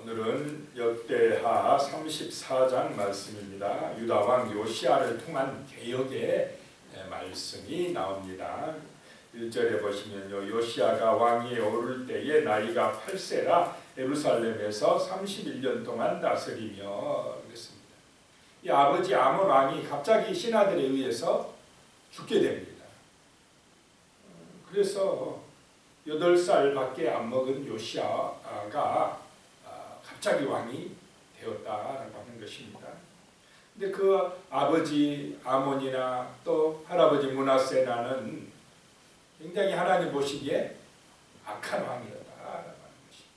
오늘은 역대하 34장 말씀입니다. 유다 왕 요시야를 통한 개혁의 말씀이 나옵니다. 1절에 보시면요, 요시야가 왕위에 오를 때에 나이가 8세라 예루살렘에서 31년 동안 다스리며 그랬습니다. 이 아버지 아몬 왕이 갑자기 신하들에 의해서 죽게 됩니다. 그래서 8살밖에 안 먹은 요시야가 갑자기 왕이 되었다라고 하는 것입니다. 근데 그 아버지 아몬이나 또 할아버지 므낫세나는 굉장히 하나님 보시기에 악한 왕이었다라고 하는 것입니다.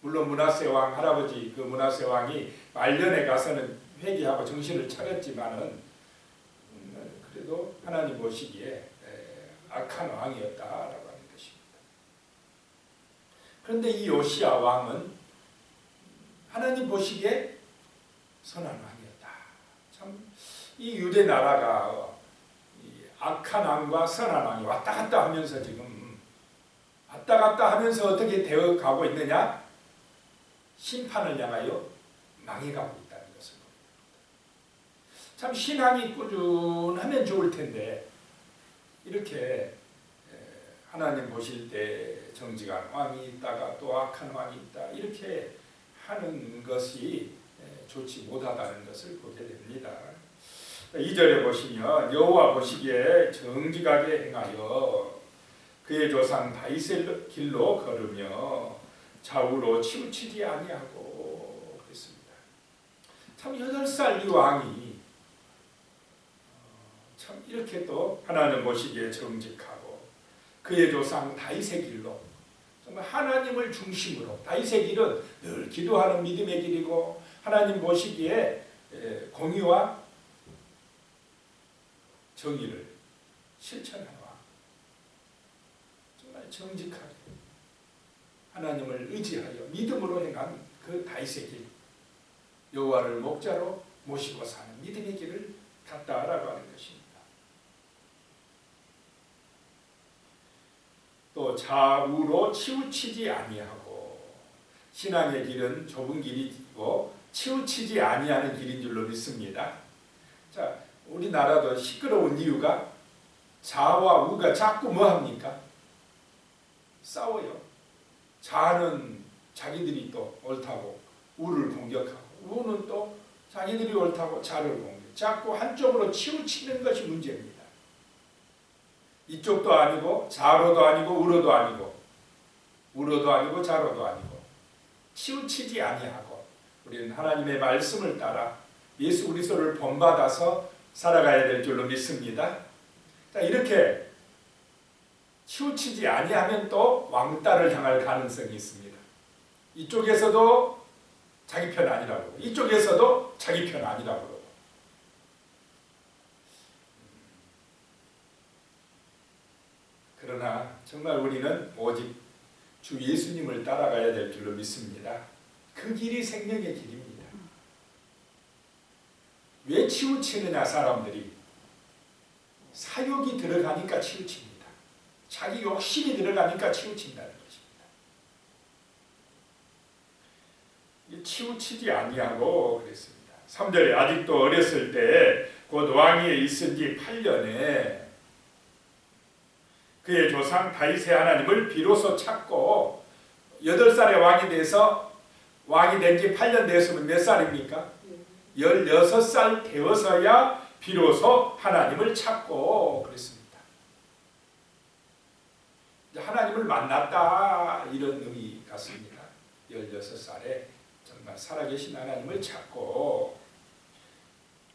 물론 므낫세 왕, 할아버지 그 므낫세 왕이 말년에 가서는 회개하고 정신을 차렸지만은 그래도 하나님 보시기에 악한 왕이었다라고 하는 것입니다. 그런데 이 요시야 왕은 하나님 보시기에 선한 왕이었다. 참 이 유대 나라가 악한 왕과 선한 왕이 왔다 갔다 하면서 지금 왔다 갔다 하면서 어떻게 되어 가고 있느냐? 심판을 향하여 망해가고 있다는 것을 봅니다. 참 신앙이 꾸준하면 좋을 텐데 이렇게 하나님 보실 때 정직한 왕이 있다가 또 악한 왕이 있다 이렇게 하는 것이 좋지 못하다는 것을 보게 됩니다. 2절에 보시면 여호와 보시기에 정직하게 행하여 그의 조상 다윗의 길로 걸으며 좌우로 치우치지 아니하고 그랬습니다. 참 8살 이 왕이 참 이렇게 또 하나님 보시기에 정직하고 그의 조상 다윗의 길로 정말 하나님을 중심으로 다윗의 길은 늘 기도하는 믿음의 길이고 하나님 보시기에 공의와 정의를 실천하는 왕 정말 정직하게 하나님을 의지하여 믿음으로 행한 그 다윗의 길 여호와를 목자로 모시고 사는 믿음의 길을 갔다라고 하는 것입니다. 또 좌우로 치우치지 아니하고 신앙의 길은 좁은 길이고 치우치지 아니하는 길인 줄로 믿습니다. 자, 우리나라도 시끄러운 이유가 좌와 우가 자꾸 뭐합니까? 싸워요. 좌는 자기들이 또 옳다고 우를 공격하고 우는 또 자기들이 옳다고 좌를 공격. 자꾸 한쪽으로 치우치는 것이 문제입니다. 이쪽도 아니고 좌로도 아니고 우로도 아니고 우로도 아니고 좌로도 아니고 치우치지 아니하고 우리는 하나님의 말씀을 따라 예수 그리스도를 본받아서 살아가야 될 줄로 믿습니다. 자, 이렇게 치우치지 아니하면 또 왕따를 당할 가능성이 있습니다. 이쪽에서도 자기 편 아니라고 이쪽에서도 자기 편 아니라고 그러고 그러나 정말 우리는 오직 주 예수님을 따라가야 될 줄로 믿습니다. 그 길이 생명의 길입니다. 왜 치우치느냐 사람들이 사욕이 들어가니까 치우칩니다. 자기 욕심이 들어가니까 치우친다는 것입니다. 치우치지 아니하고 그랬습니다. 3절에 아직도 어렸을 때 곧 왕위에 있은 지 8년에 그의 조상 다윗의 하나님을 비로소 찾고 8살에 왕이 돼서 왕이 된 지 8년 됐으면 몇 살입니까? 16살 되어서야 비로소 하나님을 찾고 그랬습니다. 하나님을 만났다 이런 의미 같습니다. 16살에 정말 살아계신 하나님을 찾고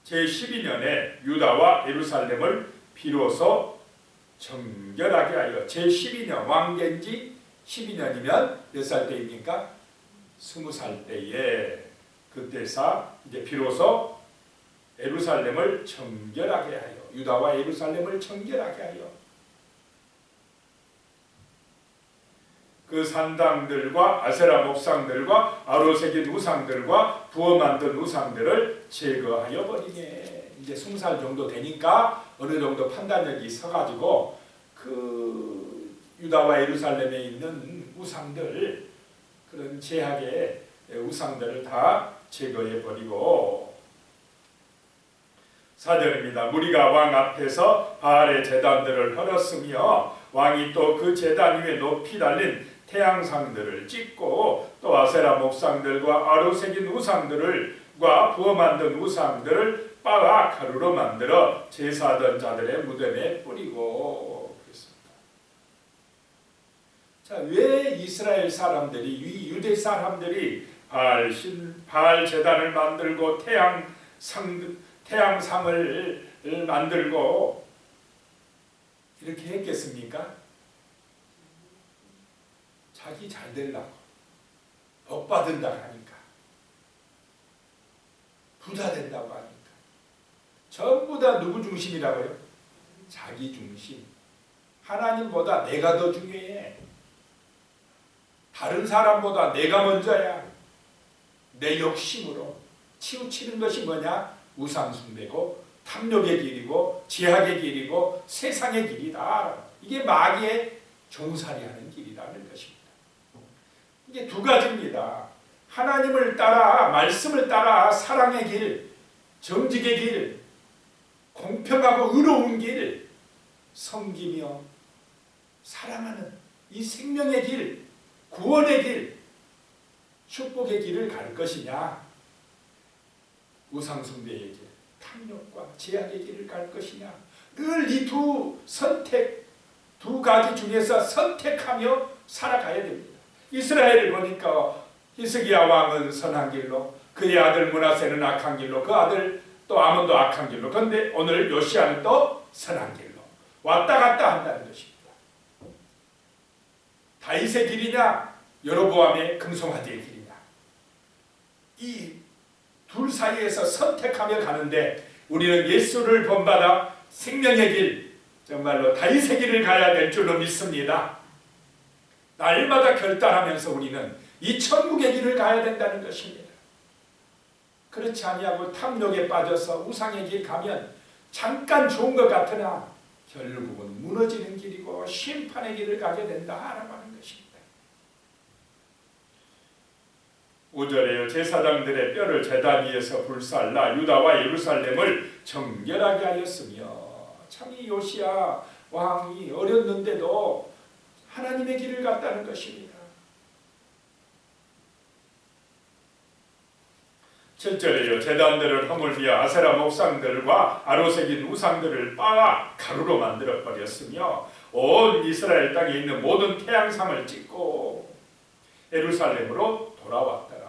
제12년에 유다와 예루살렘을 비로소 정결하게 하여 제12년 왕된지 12년이면 몇 살 때입니까? 20살 때에 그때서 이제 비로소 예루살렘을 정결하게 하여 유다와 예루살렘을 정결하게 하여 그 산당들과 아세라 목상들과 아로새긴 우상들과 부어 만든 우상들을 제거하여 버리게. 이제 20살 정도 되니까 어느 정도 판단력이 있어가지고 그 유다와 예루살렘에 있는 우상들 그런 이런 제약의 우상들을 다 제거해 버리고 4절입니다. 무리가 왕 앞에서 바알의 제단들을 헐었으며 왕이 또 그 제단 위에 높이 달린 태양상들을 찍고 또 아세라 목상들과 아로 새긴 우상들과 부어 만든 우상들을 빻아 가루로 만들어 제사하던 자들의 무덤에 뿌리고 그랬습니다. 자, 왜 이스라엘 사람들이 유대 사람들이 바알 제단을 만들고 태양상을 만들고 이렇게 했겠습니까? 자기 잘 되려고 복 받는다고 하니까 부자 된다고 하니까 전부 다 누구 중심이라고요? 자기 중심. 하나님보다 내가 더 중요해. 다른 사람보다 내가 먼저야. 내 욕심으로 치우치는 것이 뭐냐? 우상숭배고 탐욕의 길이고 제약의 길이고 세상의 길이다. 이게 마귀의 종살이하는 길이라는 것입니다. 이게 두 가지입니다. 하나님을 따라 말씀을 따라 사랑의 길, 정직의 길, 공평하고 의로운 길, 섬기며 사랑하는 이 생명의 길, 구원의 길, 축복의 길을 갈 것이냐, 우상숭배의 길, 탐욕과 제약의 길을 갈 것이냐, 늘 이 두 가지 중에서 선택하며 살아가야 됩니다. 이스라엘을 보니까 히스기야 왕은 선한 길로, 그의 아들 므낫세는 악한 길로, 그 아들 또 아몬도 악한 길로, 그런데 오늘 요시야는 또 선한 길로 왔다 갔다 한다는 것입니다. 다윗의 길이냐 여로보암의 금송아지의 길이냐, 이 둘 사이에서 선택하며 가는데 우리는 예수를 본받아 생명의 길, 정말로 다윗의 길을 가야 될 줄로 믿습니다. 날마다 결단하면서 우리는 이 천국의 길을 가야 된다는 것입니다. 그렇지 아니하고 탐욕에 빠져서 우상의 길 가면 잠깐 좋은 것 같으나 결국은 무너지는 길이고 심판의 길을 가게 된다라고 하는 것입니다. 5절에요. 제사장들의 뼈를 제단 위에서 불살라 유다와 예루살렘을 정결하게 하였으며, 참 이 요시야 왕이 어렸는데도 하나님의 길을 갔다는 것입니다. 7절에요. 제단들을 허물며 아세라 목상들과 아로새긴 우상들을 빻아 가루로 만들어 버렸으며 온 이스라엘 땅에 있는 모든 태양상을 찍고 예루살렘으로 돌아왔더라.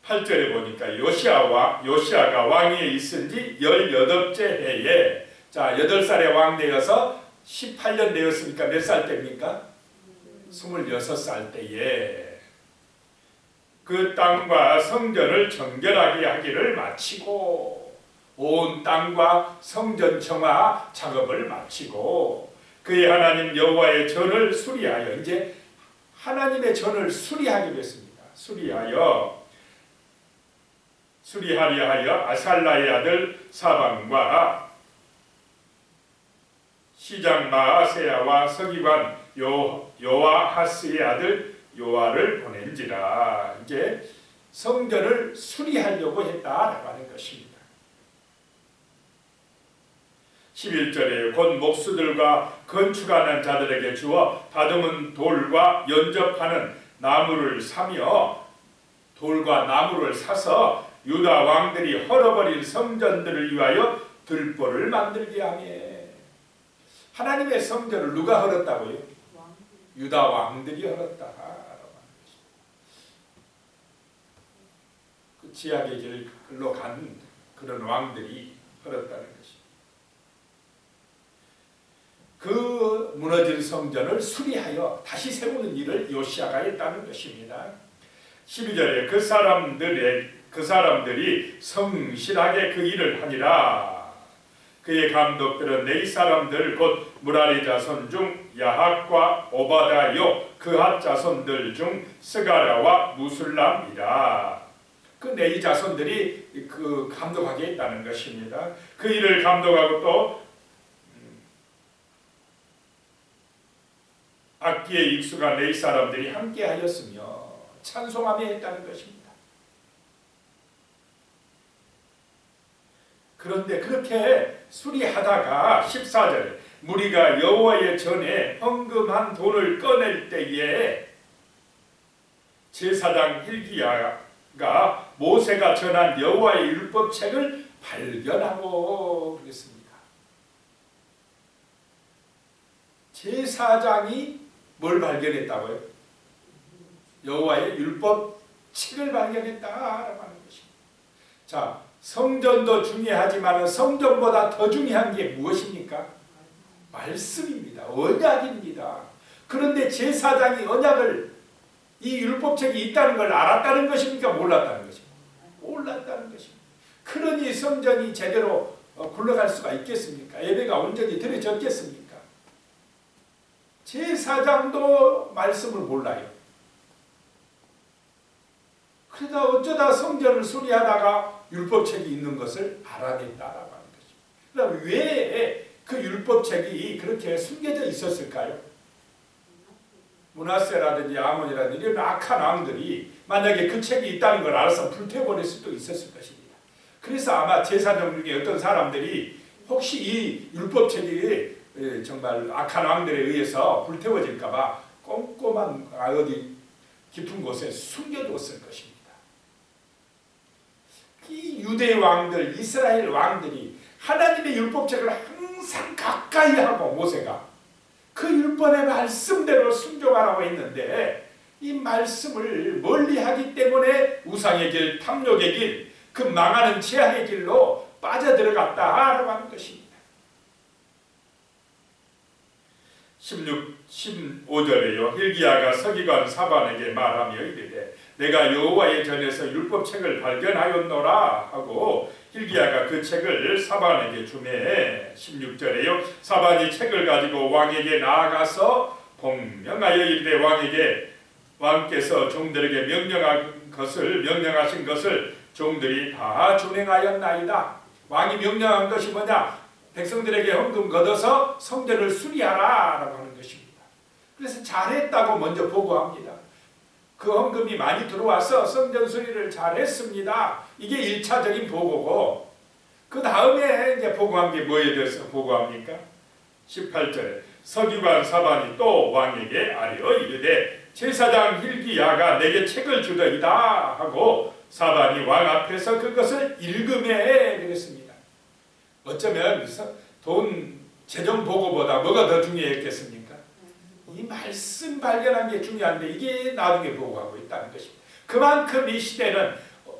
8절에 보니까 요시아가 왕위에 있은 지 18째 해에, 자 8살에 왕 되어서 18년 되었으니까 몇 살 때입니까? 26살 때에 그 땅과 성전을 정결하게 하기를 마치고, 온 땅과 성전 정화 작업을 마치고 그의 하나님 여호와의 전을 수리하여, 이제 하나님의 전을 수리하기로 했습니다. 수리하려 하여 아살라의 아들 사방과 시장 마아세야와 서기관 요아하스의 아들 요아를 보낸지라. 이제 성전을 수리하려고 했다라고 하는 것입니다. 11절에 곧 목수들과 건축하는 자들에게 주어 다듬은 돌과 연접하는 나무를 사며, 돌과 나무를 사서 유다 왕들이 헐어버린 성전들을 위하여 들보를 만들게 하며, 하나님의 성전을 누가 헐었다고요? 유다 왕들이 헐었다. 그 지하의 길로 간 그런 왕들이 헐었다는 것입니다. 그 무너진 성전을 수리하여 다시 세우는 일을 요시야가 했다는 것입니다. 12절에 그 사람들이 성실하게 그 일을 하니라. 그의 감독들은 네 사람들 곧 무라리 자손 중 야학과 오바다요 그핫 자손들 중 스가랴와 무술람이라. 그 네 자손들이 그 감독하게 했다는 것입니다. 그 일을 감독하고 또 악기에 익숙한 레위 사람들이 함께하였으며 찬송하며 했다는 것입니다. 그런데 그렇게 수리하다가 14절에 무리가 여호와의 전에 헌금한 돈을 꺼낼 때에 제사장 hil기야가 모세가 전한 여호와의 율법책을 발견하고 그랬습니다. 제사장이 뭘 발견했다고요? 여호와의 율법책을 발견했다라고 하는 것입니다. 자, 성전도 중요하지만 성전보다 더 중요한 게 무엇입니까? 말씀입니다. 언약입니다. 그런데 제사장이 언약을, 이 율법책이 있다는 걸 알았다는 것입니까? 몰랐다는 것입니까? 몰랐다는 것입니다. 그러니 성전이 제대로 굴러갈 수가 있겠습니까? 예배가 온전히 드려졌겠습니까? 제사장도 말씀을 몰라요. 그러다 어쩌다 성전을 수리하다가 율법책이 있는 것을 알아냈다라고 하는 것입니다. 그럼 왜 그 율법책이 그렇게 숨겨져 있었을까요? 므낫세라든지 아몬이라든지 이런 악한 왕들이 만약에 그 책이 있다는 걸 알아서 불태워버릴 수도 있었을 것입니다. 그래서 아마 제사장 중에 어떤 사람들이 혹시 이 율법책이 정말 악한 왕들에 의해서 불태워질까봐 꼼꼼한 어디 깊은 곳에 숨겨뒀을 것입니다. 이 유대 왕들, 이스라엘 왕들이 하나님의 율법책을 항상 가까이 하고 모세가 그 율법의 말씀대로 순종하라고 했는데 이 말씀을 멀리하기 때문에 우상의 길, 탐욕의 길, 그 망하는 죄악의 길로 빠져들어갔다라고 하는 것입니다. 15절에요. hil기야가 서기관 사반에게 말하며 이르되 내가 여호와의 전에서 율법책을 발견하였노라 하고 hil기야가 그 책을 사반에게 주매 16절에요. 사반이 책을 가지고 왕에게 나아가서 복명하여 이르되 왕께서 종들에게 명령하신 것을 종들이 다 준행하였나이다. 왕이 명령한 것이 뭐냐? 백성들에게 헌금 걷어서 성전을 수리하라 라고 하는 것입니다. 그래서 잘했다고 먼저 보고합니다. 그 헌금이 많이 들어와서 성전 수리를 잘했습니다. 이게 1차적인 보고고, 그 다음에 이제 보고한 게 뭐에 대해서 보고합니까? 18절에 서기관 사반이 또 왕에게 아뢰어 이르되 제사장 hil기야가 내게 책을 주더이다 하고 사반이 왕 앞에서 그것을 읽음에 그랬습니다. 어쩌면 돈 재정 보고보다 뭐가 더 중요했겠습니까? 이 말씀 발견한 게 중요한데 이게 나중에 보고하고 있다는 것입니다. 그만큼 이 시대는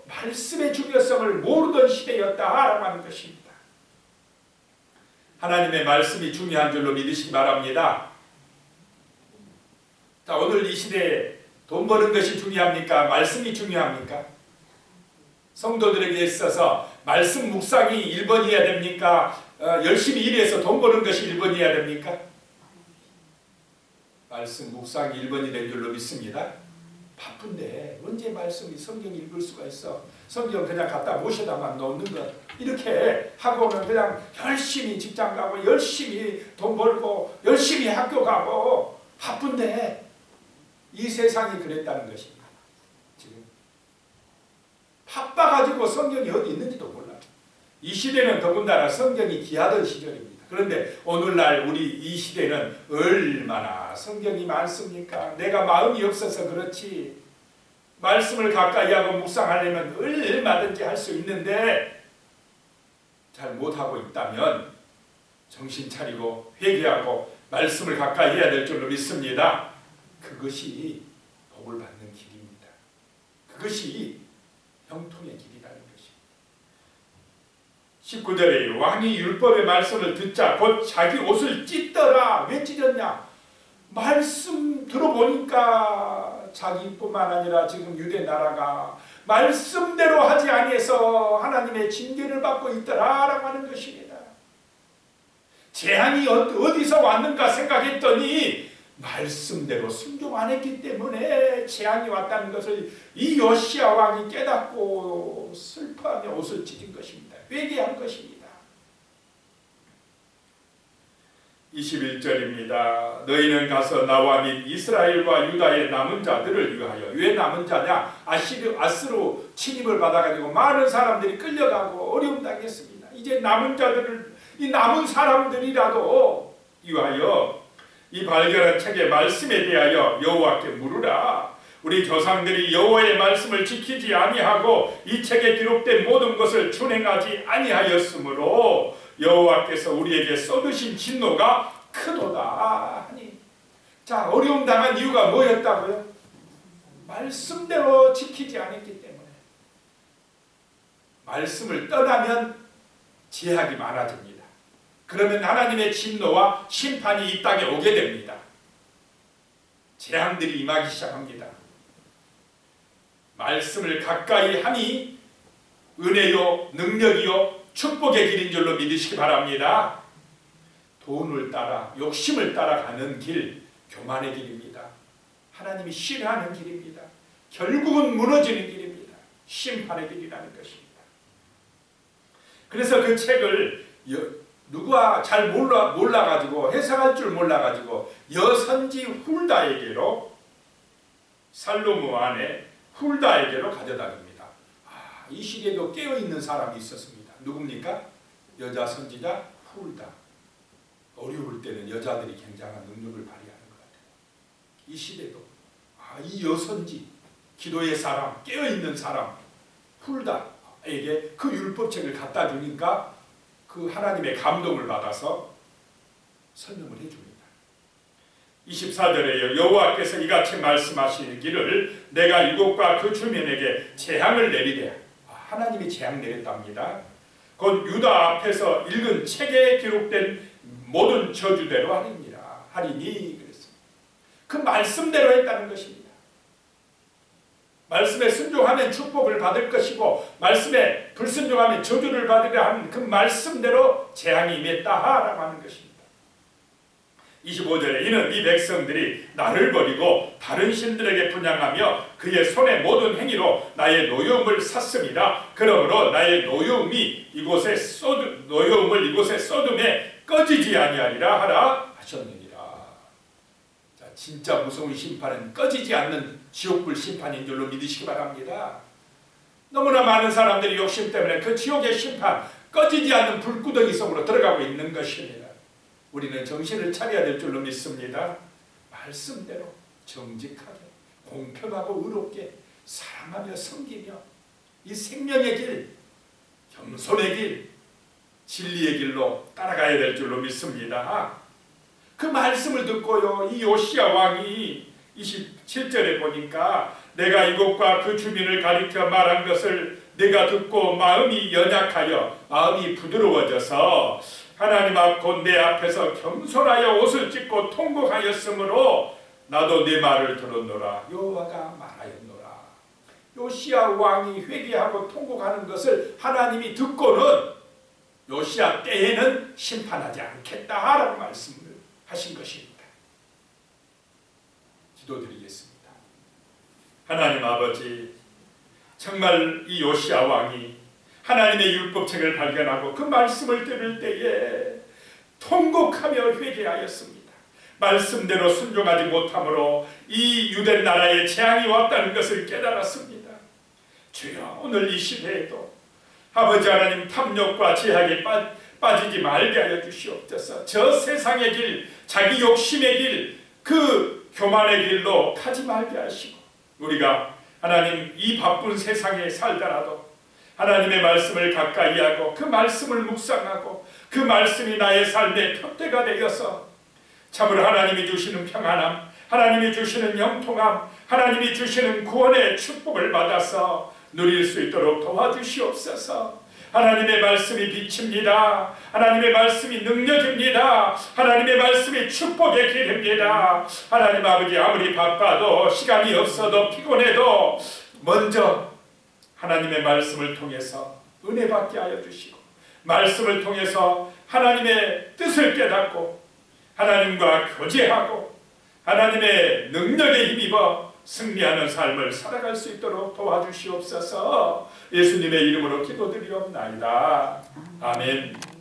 말씀의 중요성을 모르던 시대였다라고 하는 것입니다. 하나님의 말씀이 중요한 줄로 믿으시기 바랍니다. 자, 오늘 이 시대에 돈 버는 것이 중요합니까? 말씀이 중요합니까? 성도들에게 있어서 말씀 묵상이 1번이어야 됩니까? 열심히 일해서 돈 버는 것이 1번이어야 됩니까? 말씀 묵상이 1번이 된 줄로 믿습니다. 바쁜데 언제 말씀이 성경 읽을 수가 있어? 성경 그냥 갖다 모셔다만 놓는 것 이렇게 하고는 그냥 열심히 직장 가고 열심히 돈 벌고 열심히 학교 가고 바쁜데 이 세상이 그랬다는 것입니다. 지금 바빠가지고 성경이 어디 있는지도 몰라. 이 시대는 더군다나 성경이 귀하던 시절입니다. 그런데 오늘날 우리 이 시대는 얼마나 성경이 많습니까? 내가 마음이 없어서 그렇지 말씀을 가까이 하고 묵상하려면 얼마든지 할 수 있는데 잘 못하고 있다면 정신 차리고 회개하고 말씀을 가까이 해야 될 줄로 믿습니다. 그것이 복을 받는 길입니다. 그것이 형통의 길이라는 것입니다. 19절에 왕이 율법의 말씀을 듣자 곧 자기 옷을 찢더라. 왜 찢었냐? 말씀 들어보니까 자기뿐만 아니라 지금 유대 나라가 말씀대로 하지 아니해서 하나님의 징계를 받고 있더라라고 하는 것입니다. 재앙이 어디서 왔는가 생각했더니 말씀대로 순종 안 했기 때문에 재앙이 왔다는 것을 이 요시야 왕이 깨닫고 슬퍼하며 옷을 찢은 것입니다. 회개한 것입니다. 21절입니다. 너희는 가서 나와 및 이스라엘과 유다의 남은 자들을 위하여. 왜 남은 자냐? 아스로 침입을 받아가지고 많은 사람들이 끌려가고 어려움 당했습니다. 이제 남은 자들을, 이 남은 사람들이라도 위하여 이 발견한 책의 말씀에 대하여 여호와께 물으라. 우리 조상들이 여호와의 말씀을 지키지 아니하고 이 책에 기록된 모든 것을 준행하지 아니하였으므로 여호와께서 우리에게 쏟으신 진노가 크도다 하니. 자, 어려움 당한 이유가 뭐였다고요? 말씀대로 지키지 않았기 때문에. 말씀을 떠나면 제약이 많아집니다. 그러면 하나님의 진노와 심판이 이 땅에 오게 됩니다. 재앙들이 임하기 시작합니다. 말씀을 가까이 하니 은혜요 능력이요 축복의 길인 줄로 믿으시기 바랍니다. 돈을 따라 욕심을 따라가는 길, 교만의 길입니다. 하나님이 싫어하는 길입니다. 결국은 무너지는 길입니다. 심판의 길이라는 것입니다. 그래서 그 책을 누가 잘 몰라가지고 해석할 줄 몰라가지고 여선지 훌다에게로, 살로몬 아내 훌다에게로 가져다닙니다. 이 시대에도 깨어있는 사람이 있었습니다. 누굽니까? 여자 선지자 훌다. 어려울 때는 여자들이 굉장한 능력을 발휘하는 것 같아요. 이 시대도 이 여선지, 기도의 사람, 깨어있는 사람 훌다에게 그 율법책을 갖다 주니까 그 하나님의 감동을 받아서 설명을 해줍니다. 24절에 여호와께서 이같이 말씀하시기를 내가 이곳과 그 주민에게 재앙을 내리되, 하나님이 재앙 내렸답니다. 곧 유다 앞에서 읽은 책에 기록된 모든 저주대로 하리니 그랬습니다. 그 말씀대로 했다는 것입니다. 말씀에 순종하면 축복을 받을 것이고 말씀에 불순종하면 저주를 받으려 하는 그 말씀대로 재앙이 임했다라고 하는 것입니다. 25절에 이는 이 백성들이 나를 버리고 다른 신들에게 분향하며 그의 손의 모든 행위로 나의 노여움을 샀습니다. 그러므로 나의 노여움을 이곳에 쏟음에 꺼지지 아니하리라 하라 하셨느니라. 자, 진짜 무서운 심판은 꺼지지 않는 지옥불 심판인 줄로 믿으시기 바랍니다. 너무나 많은 사람들이 욕심 때문에 그 지옥의 심판, 꺼지지 않는 불구덩이 속으로 들어가고 있는 것입니다. 우리는 정신을 차려야 될 줄로 믿습니다. 말씀대로 정직하게 공평하고 의롭게 사랑하며 섬기며 이 생명의 길, 겸손의 길, 진리의 길로 따라가야 될 줄로 믿습니다. 그 말씀을 듣고요, 이 요시야 왕이 27절에 보니까 내가 이곳과 그 주민을 가리켜 말한 것을 내가 듣고 마음이 연약하여 마음이 부드러워져서 하나님 앞 곧 내 앞에서 겸손하여 옷을 찢고 통곡하였으므로 나도 네 말을 들었노라. 여호와가 말하였노라. 요시야 왕이 회개하고 통곡하는 것을 하나님이 듣고는 요시야 때에는 심판하지 않겠다라고 말씀을 하신 것입니다. 기도드리겠습니다. 하나님 아버지, 정말 이 요시야 왕이 하나님의 율법책을 발견하고 그 말씀을 들을 때에 통곡하며 회개하였습니다. 말씀대로 순종하지 못함으로 이 유대 나라에 재앙이 왔다는 것을 깨달았습니다. 주여, 오늘 이 시대에도 아버지 하나님 탐욕과 제약에 빠지지 말게 하여 주시옵소서. 저 세상의 길, 자기 욕심의 길, 그 교만의 길로 가지 말게 하시고 우리가 하나님 이 바쁜 세상에 살더라도 하나님의 말씀을 가까이 하고 그 말씀을 묵상하고 그 말씀이 나의 삶의 표대가 되어서 참으로 하나님이 주시는 평안함, 하나님이 주시는 영통함, 하나님이 주시는 구원의 축복을 받아서 누릴 수 있도록 도와주시옵소서. 하나님의 말씀이 빛입니다. 하나님의 말씀이 능력입니다. 하나님의 말씀이 축복의 길입니다. 하나님 아버지, 아무리 바빠도 시간이 없어도 피곤해도 먼저 하나님의 말씀을 통해서 은혜 받게 하여 주시고 말씀을 통해서 하나님의 뜻을 깨닫고 하나님과 교제하고 하나님의 능력에 힘입어 승리하는 삶을 살아갈 수 있도록 도와주시옵소서. 예수님의 이름으로 기도드리옵나이다. 아멘.